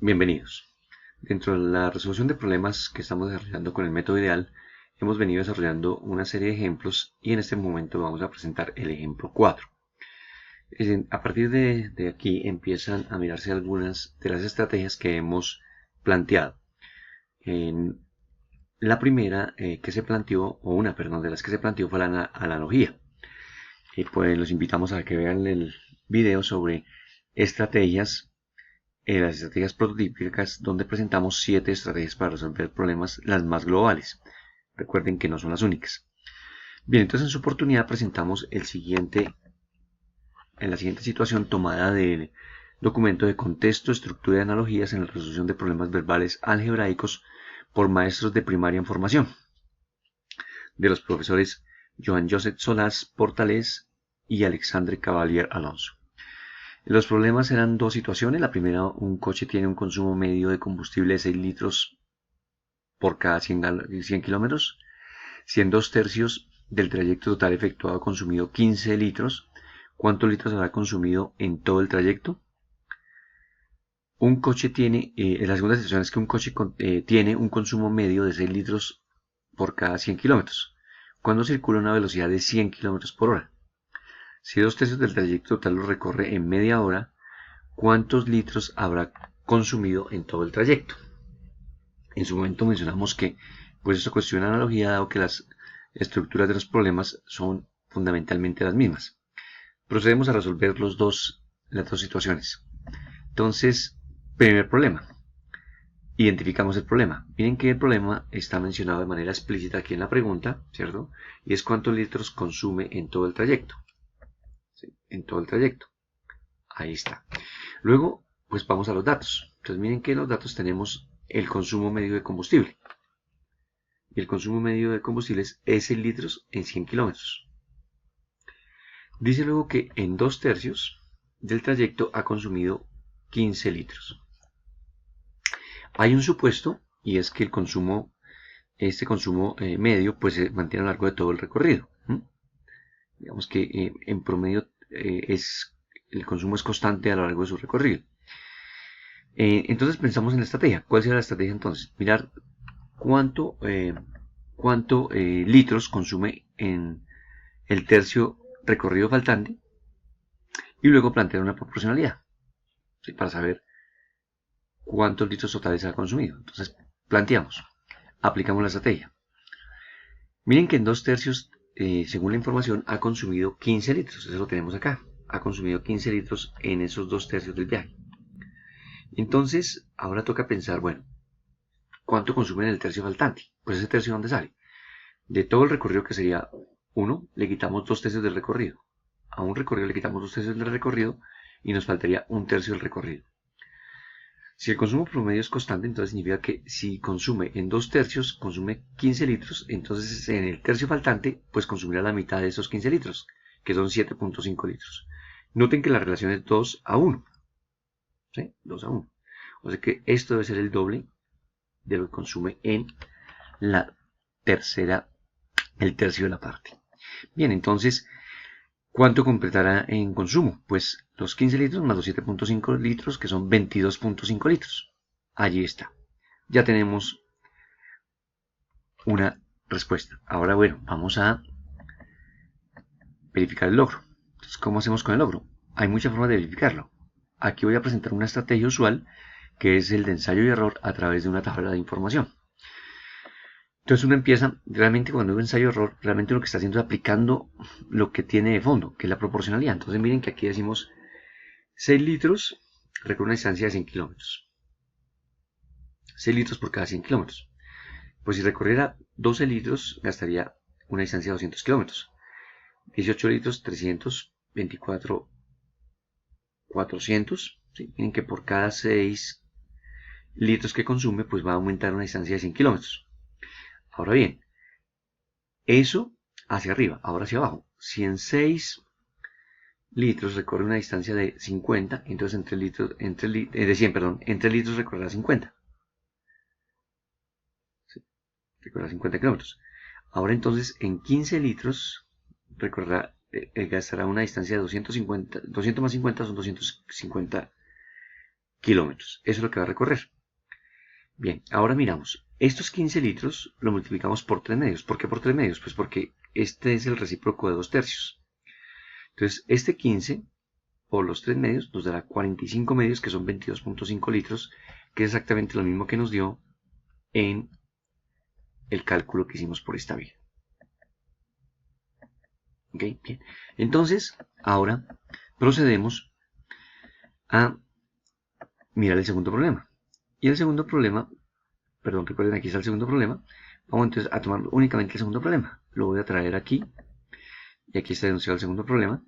Bienvenidos. Dentro de la resolución de problemas que estamos desarrollando con el método ideal, hemos venido desarrollando una serie de ejemplos y en este momento vamos a presentar el ejemplo 4. A partir de aquí empiezan a mirarse algunas de las estrategias que hemos planteado. En la primera que se planteó, o una, perdón, de las que se planteó fue la analogía. Y pues los invitamos a que vean el video sobre estrategias, las estrategias prototípicas, donde presentamos 7 estrategias para resolver problemas, las más globales. Recuerden que no son las únicas. Bien, entonces en su oportunidad presentamos en la siguiente situación tomada del documento de contexto, estructura y analogías en la resolución de problemas verbales algebraicos por maestros de primaria en formación, de los profesores Joan Josep Solás Portales y Alexandre Cavalier Alonso. Los problemas eran dos situaciones. La primera, un coche tiene un consumo medio de combustible de 6 litros por cada 100 kilómetros. Si en 2/3 del trayecto total efectuado ha consumido 15 litros, ¿cuántos litros habrá consumido en todo el trayecto? Un coche tiene, la segunda situación es que un coche tiene un consumo medio de 6 litros por cada 100 kilómetros, cuando circula a una velocidad de 100 kilómetros por hora. Si 2/3 del trayecto total lo recorre en media hora, ¿cuántos litros habrá consumido en todo el trayecto? En su momento mencionamos que pues esto cuestiona analogía, dado que las estructuras de los problemas son fundamentalmente las mismas. Procedemos a resolver las dos situaciones. Entonces, primer problema. Identificamos el problema. Miren que el problema está mencionado de manera explícita aquí en la pregunta, ¿cierto? Y es cuántos litros consume en todo el trayecto. ¿Sí? En todo el trayecto. Ahí está. Luego, pues vamos a los datos. Entonces miren que en los datos tenemos el consumo medio de combustible. Y el consumo medio de combustibles es 6 litros en 100 kilómetros. Dice luego que en 2/3 del trayecto ha consumido 15 litros. Hay un supuesto, y es que este consumo medio, pues se mantiene a lo largo de todo el recorrido. Digamos que en promedio el consumo es constante a lo largo de su recorrido. Entonces pensamos en la estrategia. ¿Cuál será la estrategia entonces? Mirar cuánto litros consume en el tercio recorrido faltante y luego plantear una proporcionalidad, ¿sí? Para saber cuántos litros totales ha consumido. Entonces planteamos, aplicamos la estrategia. Miren que en 2/3, según la información, ha consumido 15 litros. Eso lo tenemos acá. Ha consumido 15 litros en esos 2/3 del viaje. Entonces, ahora toca pensar, bueno, ¿cuánto consume en el tercio faltante? Pues ese tercio, ¿dónde sale? De todo el recorrido, que sería 1, le quitamos 2/3 del recorrido. A un recorrido le quitamos 2/3 del recorrido y nos faltaría 1/3 del recorrido. Si el consumo promedio es constante, entonces significa que si consume en 2/3, consume 15 litros, entonces en el tercio faltante, pues consumirá la mitad de esos 15 litros, que son 7.5 litros. Noten que la relación es 2:1. ¿Sí? 2:1. O sea que esto debe ser el doble de lo que consume en la el tercio de la parte. Bien, entonces, ¿cuánto completará en consumo? Pues los 15 litros más los 7.5 litros, que son 22.5 litros. Allí está. Ya tenemos una respuesta. Ahora, bueno, vamos a verificar el logro. Entonces, ¿cómo hacemos con el logro? Hay muchas formas de verificarlo. Aquí voy a presentar una estrategia usual, que es el de ensayo y error a través de una tabla de información. Entonces uno empieza, realmente cuando uno ensayo error, realmente lo que está haciendo es aplicando lo que tiene de fondo, que es la proporcionalidad. Entonces miren que aquí decimos 6 litros recorre una distancia de 100 kilómetros. 6 litros por cada 100 kilómetros. Pues si recorriera 12 litros, gastaría una distancia de 200 kilómetros. 18 litros, 300, 24, 400. ¿Sí? Miren que por cada 6 litros que consume, pues va a aumentar una distancia de 100 kilómetros. Ahora bien, eso hacia arriba, ahora hacia abajo. Si en 6 litros recorre una distancia de 50, entonces entre litros recorrerá 50. ¿Sí? Recorrerá 50 kilómetros. Ahora entonces en 15 litros gastará una distancia de 250, 200 más 50 son 250 kilómetros. Eso es lo que va a recorrer. Bien, ahora miramos. Estos 15 litros lo multiplicamos por 3 medios. ¿Por qué por 3 medios? Pues porque este es el recíproco de 2 tercios. Entonces, este 15 por los 3 medios nos dará 45 medios, que son 22.5 litros, que es exactamente lo mismo que nos dio en el cálculo que hicimos por esta vía. ¿Ok? Bien. Entonces, ahora procedemos a mirar el segundo problema. Y el segundo problema, perdón, recuerden, aquí está el segundo problema. Vamos entonces a tomar únicamente el segundo problema. Lo voy a traer aquí. Y aquí está denunciado el segundo problema.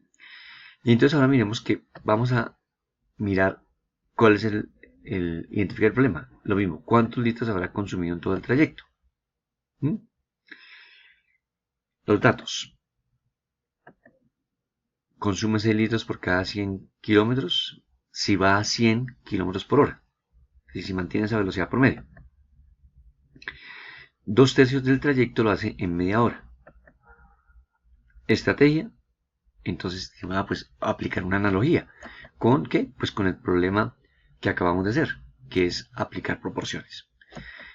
Y entonces ahora miremos que vamos a mirar cuál es identificar el problema. Lo mismo, cuántos litros habrá consumido en todo el trayecto. Los datos. Consume 6 litros por cada 100 kilómetros si va a 100 kilómetros por hora. Y si mantiene esa velocidad promedio. 2 tercios del trayecto lo hace en media hora. Estrategia. Entonces, pues aplicar una analogía. ¿Con qué? Pues con el problema que acabamos de hacer, que es aplicar proporciones.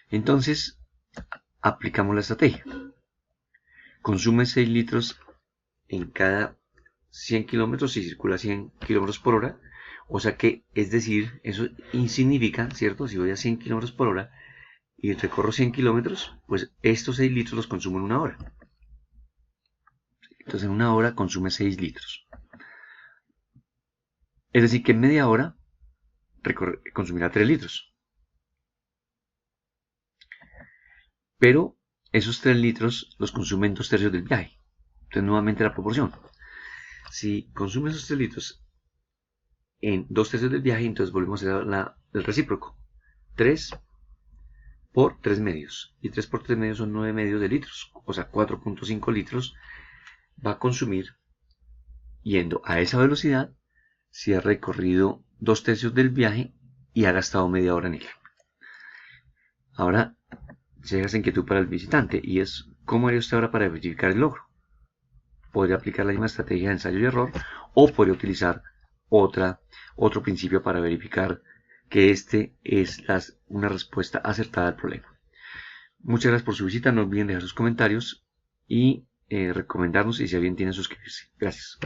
Entonces, aplicamos la estrategia. Consume 6 litros en cada 100 kilómetros y circula 100 kilómetros por hora. O sea que, es decir, eso significa, ¿cierto? Si voy a 100 kilómetros por hora y recorro 100 kilómetros, pues estos 6 litros los consumo en una hora. Entonces en una hora consume 6 litros. Es decir, que en media hora consumirá 3 litros. Pero esos 3 litros los consume en 2 tercios del viaje. Entonces nuevamente la proporción. Si consume esos 3 litros en 2 tercios del viaje, entonces volvemos a hacer el recíproco. 3 por 3 medios. Y 3 por 3 medios son 9 medios de litros. O sea, 4.5 litros va a consumir yendo a esa velocidad si ha recorrido 2 tercios del viaje y ha gastado media hora en él. Ahora llega esa inquietud para el visitante y es ¿cómo haría usted ahora para verificar el logro? Podría aplicar la misma estrategia de ensayo y error o podría utilizar otro principio para verificar que este es una respuesta acertada al problema. Muchas gracias por su visita, no olviden dejar sus comentarios y recomendarnos y si alguien tiene suscribirse. Gracias.